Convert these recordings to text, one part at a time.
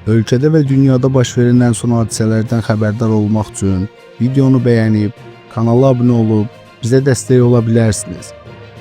Ölkədə və dünyada baş verən ən son hadisələrdən xəbərdar olmaq üçün videonu bəyənib, kanala abunə olub, bizə dəstək ola bilərsiniz.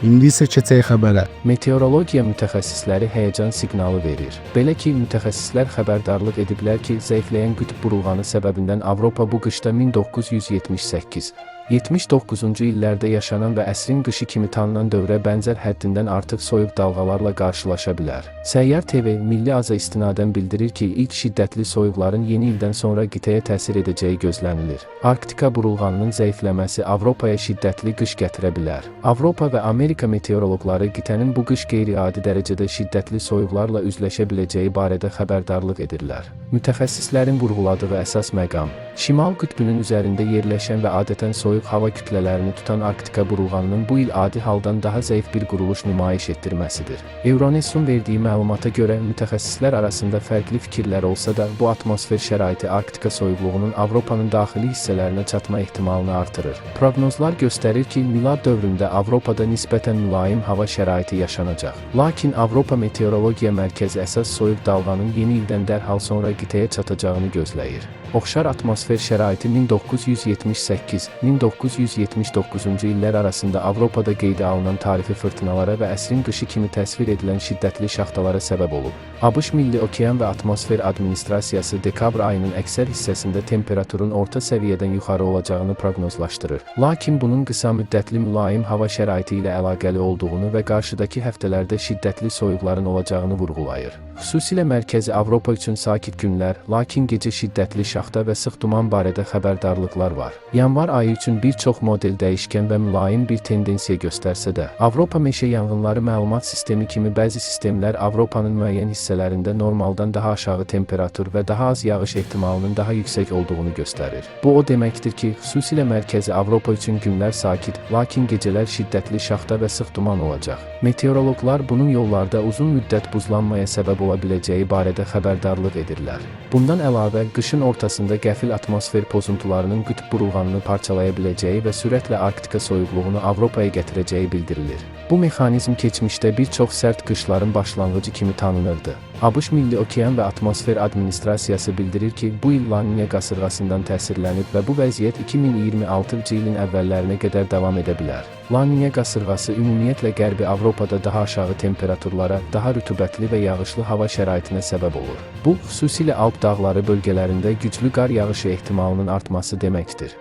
İndi isə keçək xəbərə. Meteorologiya mütəxəssisləri həyəcan siqnalı verir. Belə ki, mütəxəssislər xəbərdarlıq ediblər ki, zəifləyən qütb burulğanı səbəbindən Avropa bu qışda 1978-79-cu illərdə yaşanan və əsrin qışı kimi tanınan dövrə bənzər həddindən artıq soyuq dalğalarla qarşılaşa bilər. Səyyar TV Milli Aza istinadən bildirir ki, ilk şiddətli soyuqların yeni ildən sonra qitəyə təsir edəcəyi gözlənilir. Arktika burulğanının zəifləməsi Avropaya şiddətli qış gətirə bilər. Avropa və Amerika meteoroloqları qitənin bu qış qeyri-adi dərəcədə şiddətli soyuqlarla üzləşə biləcəyi barədə xəbərdarlıq edirlər. Mütəxəssislərin vurğuladığı əsas məqam, Şimal qütbünün üzərində yerləşən və adətən soyuq hava kütlələrini tutan Arktika burulğanının bu il adi haldan daha zəif bir quruluş nümayiş etdirməsidir. Euronesun verdiyi məlumata görə mütəxəssislər arasında fərqli fikirlər olsa da, bu atmosfer şəraiti Arktika soyuqluğunun Avropanın daxili hissələrinə çatma ehtimalını artırır. Proqnozlar göstərir ki, milad dövründə Avropada nisbətən mülayim hava şəraiti yaşanacaq. Lakin Avropa Meteorologiya Mərkəzi əsas soyuq dalğanın yeni ildən dərhal sonra qitəyə çatacağını gözləyir. Oxşar atmosfer şəraiti 1978-1979-cu illər arasında Avropada qeydə alınan tarixi fırtınalara və əsrin qışı kimi təsvir edilən şiddətli şaxtalara səbəb olub. ABŞ Milli Okean və Atmosfer Administrasiyası dekabr ayının əksər hissəsində temperaturun orta səviyyədən yuxarı olacağını proqnozlaşdırır. Lakin bunun qısa müddətli mülayim hava şəraiti ilə əlaqəli olduğunu və qarşıdakı həftələrdə şiddətli soyuqların olacağını vurğulayır. Xüsusilə Mərkəzi Avropa üçün sakit günlər, lakin gecə şiddətli şaxta və sıx duman barədə xəbərdarlıqlar var. Yanvar ayı üçün bir çox model dəyişkən və mülayim bir tendensiya göstərsə də, Avropa meşə yanğınları məlumat sistemi kimi bəzi sistemlər Avropanın müəyyən hissələrində normaldan daha aşağı temperatur və daha az yağış ehtimalının daha yüksək olduğunu göstərir. Bu o deməkdir ki, xüsusilə Mərkəzi Avropa üçün günlər sakit, lakin gecələr şiddətli şaxta və sıx duman olacaq. Meteoroloqlar bunun yollarda uzun müddət buzlanmaya səbəb ola biləcəyi barədə xəbərdarlıq edirlər. Bundan əlavə, qışın ortasında qəfil atmosfer pozuntularının qütb burulğanını parçalaya biləcəyi və sürətlə Arktika soyuqluğunu Avropaya gətirəcəyi bildirilir. Bu mexanizm keçmişdə bir çox sərt qışların başlanğıcı kimi tanınırdı. ABŞ Milli Okean və Atmosfer Administrasiyası bildirir ki, bu il La Niña qasırğasından təsirlənib və bu vəziyyət 2026-cı ilin əvvəllərinə qədər davam edə bilər. La Niña qasırğası ümumiyyətlə Qərbi Avropada daha aşağı temperaturlara, daha rütubətli və yağışlı hava şəraitinə səbəb olur. Bu, xüsusilə Alp dağları bölgələrində güclü qar yağışı ehtimalının artması deməkdir.